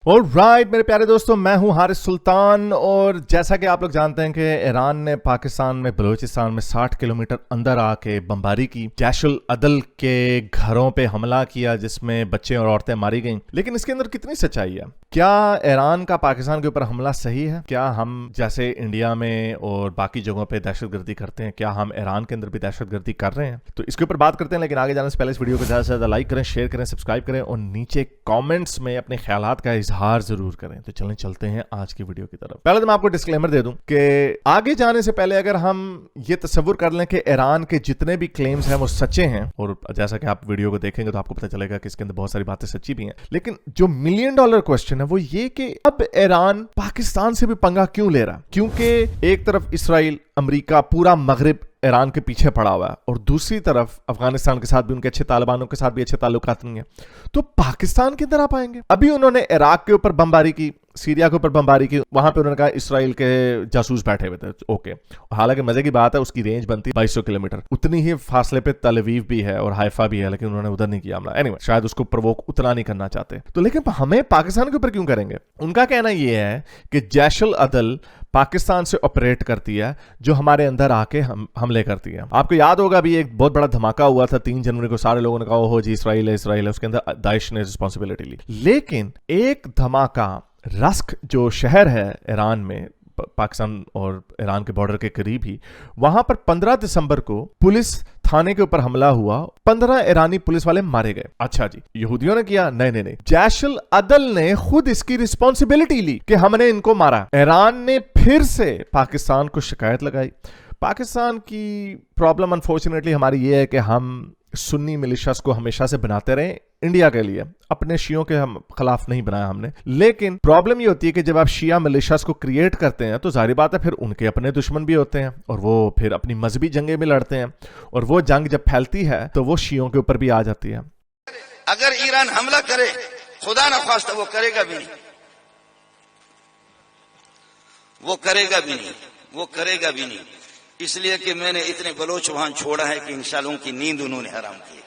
Alright मेरे प्यारे दोस्तों, मैं हूं हारिस सुल्तान। और जैसा कि आप लोग जानते हैं कि ईरान ने पाकिस्तान में बलूचिस्तान में 60 किलोमीटर अंदर आके बमबारी की, जैश उल अदल के घरों पे हमला किया जिसमें बच्चे और औरतें मारी गईं। लेकिन इसके अंदर कितनी सच्चाई है? क्या ईरान का पाकिस्तान के ऊपर हमला सही है? क्या हम जैसे इंडिया में और बाकी जगहों पे दहशतगर्दी करते हैं, क्या हम ईरान के अंदर भी दहशतगर्दी कर रहे हैं? तो इसके ऊपर बात करते हैं। लेकिन आगे जाने से पहले इस वीडियो को ज़्यादा से ज़्यादा लाइक करें, शेयर करें, सब्सक्राइब करें और नीचे कमेंट्स में अपने ख्यालात का इजहार जरूर करें। तो चलें चलते हैं आज की वीडियो की तरफ। पहले तो मैं आपको डिस्क्लेमर दे दूं कि आगे जाने से पहले अगर हम ये तस्वुर कर लें कि ईरान के जितने भी क्लेम्स हैं वो सच्चे हैं, और जैसा कि आप वीडियो को देखेंगे तो आपको पता चलेगा कि इसके अंदर बहुत सारी बातें सच्ची भी हैं, लेकिन जो मिलियन डॉलर क्वेश्चन है वो ये कि अब ईरान पाकिस्तान से भी पंगा क्यों ले रहा है? क्योंकि एक तरफ इसराइल, अमेरिका, पूरा मगरिब ईरान के पीछे पड़ा हुआ है, और दूसरी तरफ अफगानिस्तान के साथ भी उनके अच्छे, तालिबानों के साथ भी अच्छे ताल्लुकात नहीं है। तो पाकिस्तान के अंदर आ पाएंगे? अभी उन्होंने इराक के ऊपर बमबारी की, सीरिया के ऊपर बमबारी की, वहां पे उन्होंने कहा इसराइल के जासूस बैठे हुए थे। ओके, हालांकि मजे की बात है उसकी रेंज बनती है 2200 किलोमीटर, उतनी ही फासले पे तल अवीव भी है और हाइफा भी है, लेकिन उन्होंने उधर नहीं किया हमला। एनीवे, शायद उसको प्रवोक उतना नहीं करना चाहते। तो लेकिन हमें पाकिस्तान के ऊपर क्यों करेंगे? उनका कहना यह है कि जैश उल अदल पाकिस्तान से ऑपरेट करती है, जो हमारे अंदर आके हमले करती है। आपको याद होगा अभी एक बहुत बड़ा धमाका हुआ था 3 जनवरी को, सारे लोगों ने कहा हो जी इसराइल है, उसके अंदर दाइश ने रिस्पॉन्सिबिलिटी ली। लेकिन एक धमाका रस्क जो शहर है ईरान में, पाकिस्तान और ईरान के बॉर्डर के करीब ही, वहां पर 15 दिसंबर को पुलिस थाने के ऊपर हमला हुआ, 15 ईरानी पुलिस वाले मारे गए। अच्छा जी, यहूदियों ने किया? नहीं, जैश उल अदल ने खुद इसकी रिस्पॉन्सिबिलिटी ली कि हमने इनको मारा। ईरान ने फिर से पाकिस्तान को शिकायत लगाई। पाकिस्तान की प्रॉब्लम अनफॉर्चुनेटली हमारी ये है कि हम सुन्नी मिलिशियास को हमेशा से बनाते रहे इंडिया के लिए, अपने शियों के हम खिलाफ नहीं बनाया हमने। लेकिन प्रॉब्लम ये होती है कि जब आप शिया मिलिशियास को क्रिएट करते हैं तो जाहिर बात है फिर उनके अपने दुश्मन भी होते हैं, और वो फिर अपनी मजहबी जंगें भी लड़ते हैं, और वो जंग जब फैलती है तो वो शियों के ऊपर भी आ जाती है। अगर ईरान हमला करे, खुदा न ख्वास्ता, वो करेगा भी नहीं, वो करेगा भी नहीं, इसलिए कि मैंने इतने बलोच वहां छोड़ा है कि इंशाल्लाह उनकी नींद उन्होंने हराम की।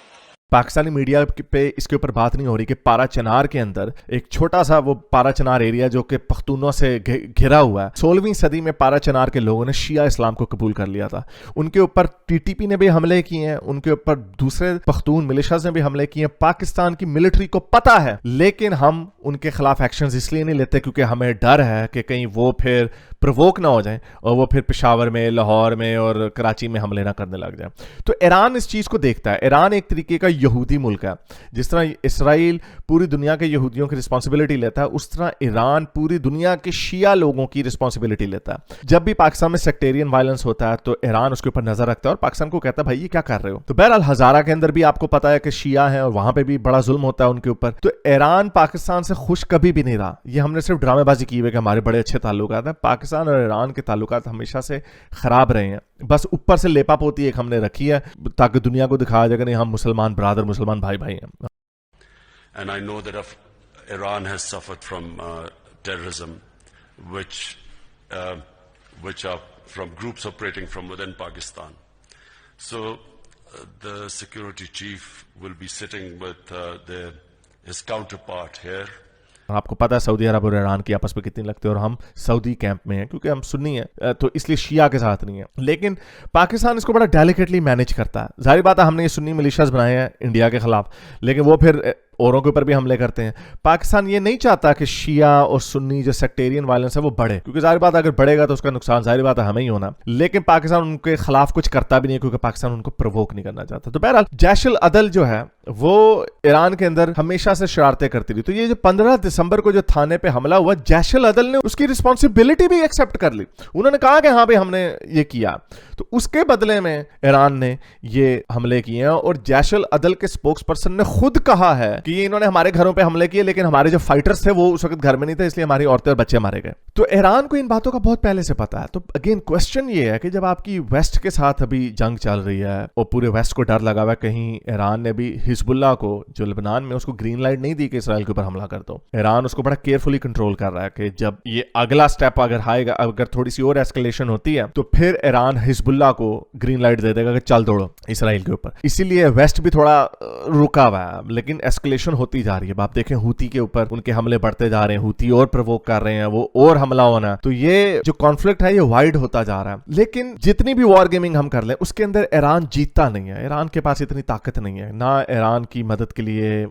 पाकिस्तानी मीडिया पे इसके ऊपर बात नहीं हो रही कि पारा चनार के अंदर एक छोटा सा वो पारा चनार एरिया जो कि पख्तूनों से घिरा हुआ है, 16वीं सदी में पारा चनार के लोगों ने शिया इस्लाम को कबूल कर लिया था। उनके ऊपर टीटीपी ने भी हमले किए हैं, उनके ऊपर दूसरे पख्तून मिलिशियाज ने भी हमले किए हैं। पाकिस्तान की मिलिट्री को पता है, लेकिन हम उनके खिलाफ एक्शंस इसलिए नहीं लेते क्योंकि हमें डर है कि कहीं वो फिर प्रवोक ना हो जाए और वो फिर पेशावर में, लाहौर में और कराची में हमले ना करने लग जाए। तो ईरान इस चीज को देखता है। ईरान एक तरीके का यहूदी मुल्क है। जिस तरह इसराइल पूरी दुनिया के यहूदियों की रिस्पॉन्सिबिलिटी लेता है, उस तरह ईरान पूरी दुनिया के शिया लोगों की रिस्पॉन्सिबिलिटी लेता है। जब भी पाकिस्तान में सेक्टेरियन वायलेंस होता है तो ईरान उसके ऊपर नजर रखता है और पाकिस्तान को कहता है भाई ये क्या कर रहे हो। तो बहरहाल हजारा के अंदर भी आपको पता है कि शिया है और वहां पे भी बड़ा जुल्म होता है उनके ऊपर। तो ईरान पाकिस्तान से खुश कभी भी नहीं रहा। ये हमने सिर्फ ड्रामेबाजी की हुई कि हमारे बड़े अच्छे ताल्लुकात हैं। पाकिस्तान और ईरान के ताल्लुकात हमेशा से खराब रहे हैं, बस ऊपर से लेपा पोती एक हमने रखी है ताकि दुनिया को दिखाया जाए कि नहीं हम मुसलमान ब्रादर, मुसलमान भाई भाई हैं। And I know that Iran has suffered from terrorism, which are from groups operating from within Pakistan. So the security chief will be sitting with his counterpart here. आपको पता है सऊदी अरब और ईरान की आपस में कितनी लगती है, और हम सऊदी कैंप में हैं क्योंकि हम सुन्नी हैं, तो इसलिए शिया के साथ नहीं है। लेकिन पाकिस्तान इसको बड़ा डेलिकेटली मैनेज करता है। जाहिर बात है हमने ये सुन्नी मिलिशियाज बनाए हैं इंडिया के खिलाफ, लेकिन वो फिर औरों के ऊपर भी हमले करते हैं। पाकिस्तान ये नहीं चाहता कि शिया और सुन्नी जो सेक्टेरियन वायलेंस है वो बढ़े, क्योंकि जाहिर बात है अगर बढ़ेगा तो उसका नुकसान जाहिर बात है हमें ही होना। लेकिन पाकिस्तान उनके खिलाफ कुछ करता भी नहीं है क्योंकि पाकिस्तान उनको प्रवोक नहीं करना चाहता। तो बहरहाल जैश उल अदल जो है वो ईरान के अंदर हमेशा से शरारतें करती रही। तो ये जो 15 दिसंबर को जो थाने पे हमला हुआ, जैश उल अदल ने उसकी रिस्पॉन्सिबिलिटी भी एक्सेप्ट कर ली। उन्होंने कहा कि हाँ भाई हमने ये किया। तो उसके बदले में ईरान ने ये हमले किए हैं, और जैश उल अदल के स्पोक्स पर्सन ने खुद कहा है कि ये इन्होंने हमारे घरों पे हमले किए, लेकिन हमारे जो फाइटर्स थे वो उस वक्त घर में नहीं थे, इसलिए हमारी औरतें और बच्चे मारे गए। तो ईरान को इन बातों का बहुत पहले से पता है। तो अगेन क्वेश्चन ये है कि जब आपकी वेस्ट के साथ अभी जंग चल रही है और पूरे वेस्ट को डर लगा हुआ है कहीं ईरान ने भी हिजबुल्लाह को जो लेबनान में, उसको ग्रीन लाइट नहीं दी कि इसराइल के ऊपर हमला कर दो। ईरान उसको बड़ा केयरफुली कंट्रोल कर रहा है कि जब ये अगला स्टेप अगर आएगा, अगर थोड़ी सी और एस्केलेशन होती है तो फिर ईरान हिजबुल्लाह को ग्रीन लाइट दे देगा कि चल दौड़ो इसराइल के ऊपर। इसीलिए वेस्ट भी थोड़ा रुका हुआ है, लेकिन एस्केलेशन एस्केलेशन होती जा रही है। आप देखें हूती के ऊपर उनके हमले बढ़ते जा रहे हैं, हूती और प्रवोक कर रहे हैं, वो और हमला होना, तो ये जो कॉन्फ्लिक्ट है ये वाइड होता जा रहा है। लेकिन जितनी भी वॉर गेमिंग हम कर लें उसके अंदर ईरान जीतता नहीं है, ईरान के पास इतनी ताकत नहीं है, ना ईरान की मदद के लिए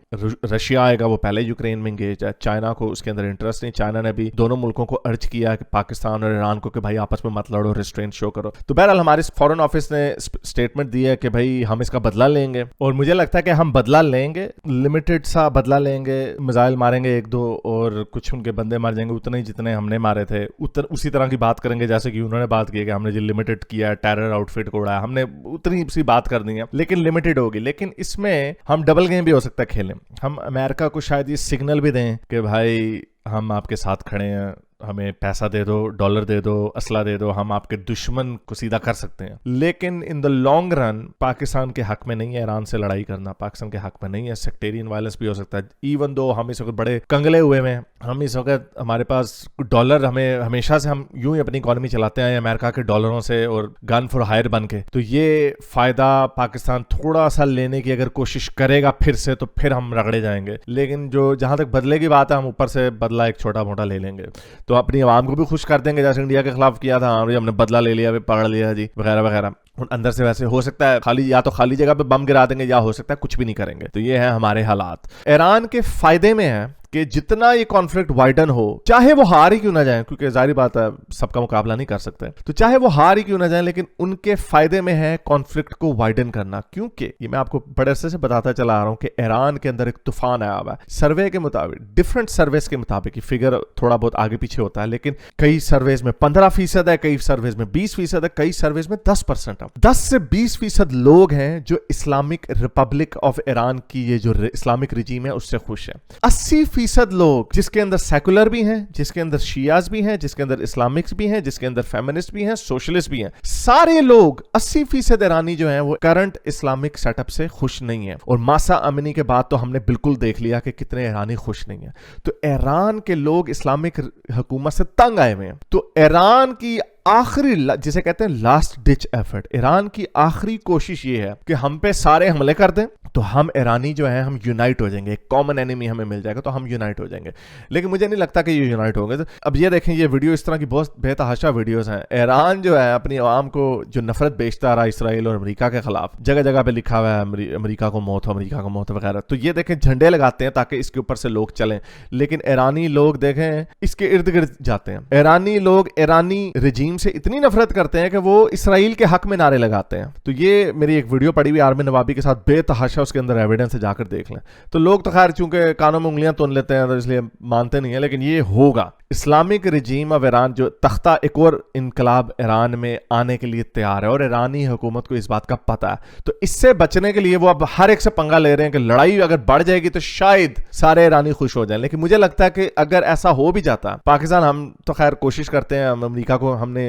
रशिया आएगा, वो पहले यूक्रेन में इंगेज है, चाइना को उसके अंदर इंटरेस्ट नहीं, चाइना ने भी दोनों मुल्कों को अर्ज किया कि पाकिस्तान और ईरान को कि भाई आपस में मत लड़ो, रिस्ट्रेंट शो करो। तो बहरहाल हमारे फॉरेन ऑफिस ने स्टेटमेंट दी है कि भाई हम इसका बदला लेंगे, और मुझे लगता है कि हम बदला लेंगे, लिमिटेड सा बदला लेंगे, मिसाइल मारेंगे एक दो और कुछ उनके बंदे मार जाएंगे, उतने ही जितने हमने मारे थे उसी तरह की बात करेंगे जैसे कि उन्होंने बात की कि हमने जो लिमिटेड किया, टेरर आउटफिट को उड़ाया, हमने उतनी सी बात करनी है, लेकिन लिमिटेड होगी। लेकिन इसमें हम डबल गेम भी हो सकता है खेलें, हम अमेरिका को शायद ये सिग्नल भी दें कि भाई हम आपके साथ खड़े हैं, हमें पैसा दे दो, डॉलर दे दो, असला दे दो, हम आपके दुश्मन को सीधा कर सकते हैं। लेकिन in the long run Pakistan के हक में नहीं है ईरान से लड़ाई करना, पाकिस्तान के हक में नहीं है। सेक्टेरियन वायलेंस भी हो सकता है, इवन दो हम इस वक्त बड़े कंगले हुए हैं, हम इस वक्त हमारे पास डॉलर, हमें हमेशा से हम यूं ही अपनी इकोनॉमी चलाते हैं अमेरिका के डॉलरों से और गन फॉर हायर बन के, तो ये फायदा पाकिस्तान थोड़ा सा लेने की अगर कोशिश करेगा फिर से, तो फिर हम रगड़े जाएंगे। लेकिन जो जहां तक बदले की बात है, हम ऊपर से बदला एक छोटा मोटा ले लेंगे, तो अपनी आवाम को भी खुश कर देंगे, जैसे इंडिया के खिलाफ किया था, हमने बदला ले लिया, पकड़ लिया जी, वगैरह वगैरह। अंदर से वैसे हो सकता है खाली या तो खाली जगह पे बम गिरा देंगे, या हो सकता है कुछ भी नहीं करेंगे। तो ये है हमारे हालात। ईरान के फायदे में है कि जितना ये कॉन्फ्लिक्ट वाइडन हो, चाहे वो हार ही क्यों ना जाए, क्योंकि जाहिर बात है सबका मुकाबला नहीं कर सकते, तो चाहे वो हार ही क्यों ना जाए, लेकिन उनके फायदे में है कॉन्फ्लिक्ट को वाइडन करना। क्योंकि ये मैं आपको बड़े अरसे से बताता चला आ रहा हूं कि ईरान के अंदर एक तूफान आया हुआ है। सर्वे के मुताबिक, डिफरेंट सर्वेस के मुताबिक, फिगर थोड़ा बहुत आगे पीछे होता है, लेकिन कई सर्वेज में 15% है, कई सर्वेज में 20% है, कई सर्वेज में 10% है। 10 से 20% लोग हैं जो इस्लामिक रिपब्लिक ऑफ ईरान की ये जो इस्लामिक रिजीम है उससे खुश है। 80% लोग, जिसके अंदर सेकुलर भी हैं, जिसके अंदर शियाज भी हैं, जिसके अंदर इस्लामिक्स भी हैं, जिसके अंदर फेमिनिस्ट भी हैं, सोशलिस्ट भी हैं, सारे लोग 80% ईरानी जो हैं वो करंट इस्लामिक सेटअप से खुश नहीं है। और मासा अमनी के बाद तो हमने बिल्कुल देख लिया कि कितने ईरानी खुश नहीं है। तो ईरान के लोग इस्लामिक हुकूमत से तंग आए हुए हैं। तो ईरान की आखिरी, जिसे कहते हैं लास्ट डिच एफर्ट, ईरान की आखिरी कोशिश ये है कि हम पे सारे हमले कर दें, तो हम ईरानी जो है हम यूनाइट हो जाएंगे, एक कॉमन एनिमी हमें मिल जाएगा, तो हम यूनाइट हो जाएंगे। लेकिन मुझे नहीं लगता कि ये यूनाइट होंगे। तो अब ये देखें, ये वीडियो इस तरह की बहुत बेतहाशा वीडियोस हैं। ईरान जो है अपनी आवाम को जो नफरत बेचता रहा इसराइल और अमेरिका के खिलाफ, जगह जगह पे लिखा हुआ है अमेरिका को मौत हो, अमेरिका को मौत वगैरह। तो ये देखें, झंडे लगाते हैं ताकि इसके ऊपर से लोग चलें, लेकिन ईरानी लोग देखें इसके इर्द गिर्द जाते हैं। ईरानी लोग ईरानी रिजीम से इतनी नफरत करते हैं कि वो इसराइल के हक में नारे लगाते हैं। तो ये मेरी एक वीडियो पड़ी हुई आर्मी नवाबी के साथ, बेतहाशा, उसके अंदर एविडेंस है, जाकर देख लें। तो लोग तो खैर चूंकि कानों में उंगलियां तुन लेते हैं तो इसलिए मानते नहीं है, लेकिन ये होगा। इस्लामिक रिजीम ऑफ ईरान जो तख्ता, एक और इनकलाब ईरान में आने के लिए तैयार है, और ईरानी हुकूमत को इस बात का पता है। तो इससे बचने के लिए वो अब हर एक से पंगा ले रहे हैं कि लड़ाई अगर बढ़ जाएगी तो शायद सारे ईरानी खुश हो जाएं। लेकिन मुझे लगता है कि अगर ऐसा हो भी जाता, पाकिस्तान, हम तो खैर कोशिश करते हैं, हम अमेरिका को, हमने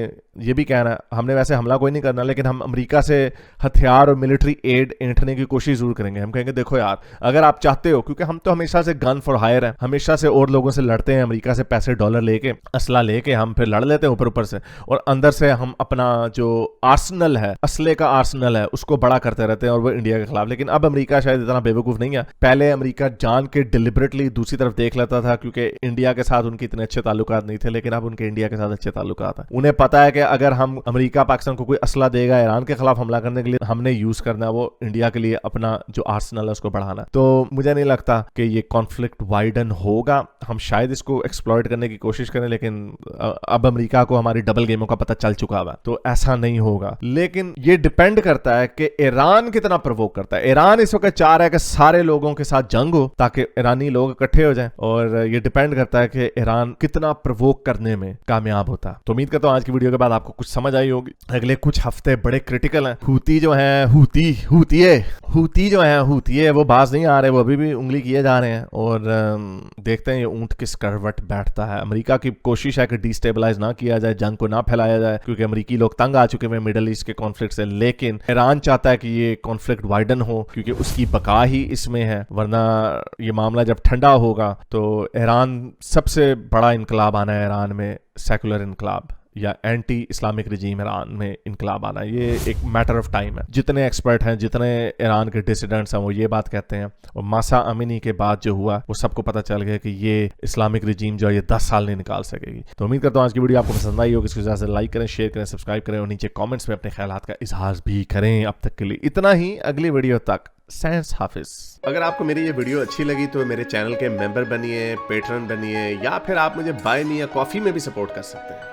ये भी कहना है, हमने वैसे हमला कोई नहीं करना, लेकिन हम अमेरिका से हथियार और मिलिट्री एड ऐंठने की कोशिश जरूर करेंगे। हम कहेंगे देखो यार, अगर आप चाहते हो, क्योंकि हम तो हमेशा से गन फॉर हायर हैं, हमेशा से और लोगों से लड़ते हैं, अमेरिका से पैसे डॉलर लेके, असला लेके हम फिर लड़ लेते हैं ऊपर से, और अंदर से हम अपना जो आर्सनल है, असले का आर्सनल है, उसको बड़ा करते रहते हैं, और वो इंडिया के खिलाफ। लेकिन अब अमेरिका शायद इतना बेवकूफ नहीं है। पहले अमेरिका जान के डिलिबरेटली दूसरी तरफ देख लेता था, क्योंकि इंडिया के साथ उनके इतने अच्छे ताल्लुकात नहीं थे, लेकिन अब उनके इंडिया के साथ अच्छे ताल्लुकात हैं। उन्हें पता है कि अगर हम अमेरिका पाकिस्तान को कोई असला देगा ईरान के खिलाफ हमला करने के लिए, हमने यूज करना है वो इंडिया के लिए अपना जो आर्सनल है उसको बढ़ाना। तो मुझे नहीं लगता कि ये कॉन्फ्लिक्ट वाइडन होगा। हम शायद इसको एक्सप्लॉइट करने की कोशिश करें, लेकिन अब अमेरिका को हमारी डबल गेमों का पता चल चुका है, तो ऐसा नहीं होगा। लेकिन ये डिपेंड करता है कि ईरान कितना प्रवोक करता है। ईरान इस वक्त चाह रहा है कि सारे लोगों के साथ जंग हो ताकि ईरानी लोग इकट्ठे हो जाएं, और ये डिपेंड करता है कि ईरान कितना प्रवोक करने में कामयाब होता है। तो उम्मीद करता हूं आज की वीडियो के बाद आपको कुछ समझ आई होगी। अगले कुछ हफ्ते बड़े क्रिटिकल हैं। हूती जो है, हूती है, वो बाज नहीं आ रहे, वो अभी भी उंगली किए जा रहे हैं, और देखते हैं ये ऊंट किस करवट बैठता है। अमेरिका की कोशिश है कि डिस्टेबलाइज ना किया जाए, जंग को ना फैलाया जाए, क्योंकि अमेरिकी लोग तंग आ चुके हैं मिडिल ईस्ट के कॉन्फ्लिक्ट से। लेकिन ईरान चाहता है कि ये कॉन्फ्लिक्ट वाइडन हो, क्योंकि उसकी बका ही इसमें है, वरना ये मामला जब ठंडा होगा तो ईरान, सबसे बड़ा इनकलाब आना है ईरान में, सेकुलर इनकलाब। या एंटी इस्लामिक रिजीम ईरान में इनकलाब आना, ये एक मैटर ऑफ टाइम है। जितने एक्सपर्ट हैं, जितने ईरान के डिसिडेंट्स हैं, वो ये बात कहते हैं। और मासा अमीनी के बाद जो हुआ वो सबको पता चल गया कि ये इस्लामिक रिजीम जो है ये 10 साल नहीं निकाल सकेगी। तो उम्मीद करता हूँ आज की वीडियो आपको पसंद आई होगी। इसकी वजह से लाइक करें, शेयर करें, सब्सक्राइब करें और नीचे कमेंट्स में अपने ख्यालात का इजहार भी करें। अब तक के लिए इतना ही, अगली वीडियो तक सैंस हाफिज। अगर आपको मेरी ये वीडियो अच्छी लगी तो मेरे चैनल के मेंबर बनिए, पेट्रन बनिए, या फिर आप मुझे बाय मी या कॉफ़ी में भी सपोर्ट कर सकते हैं।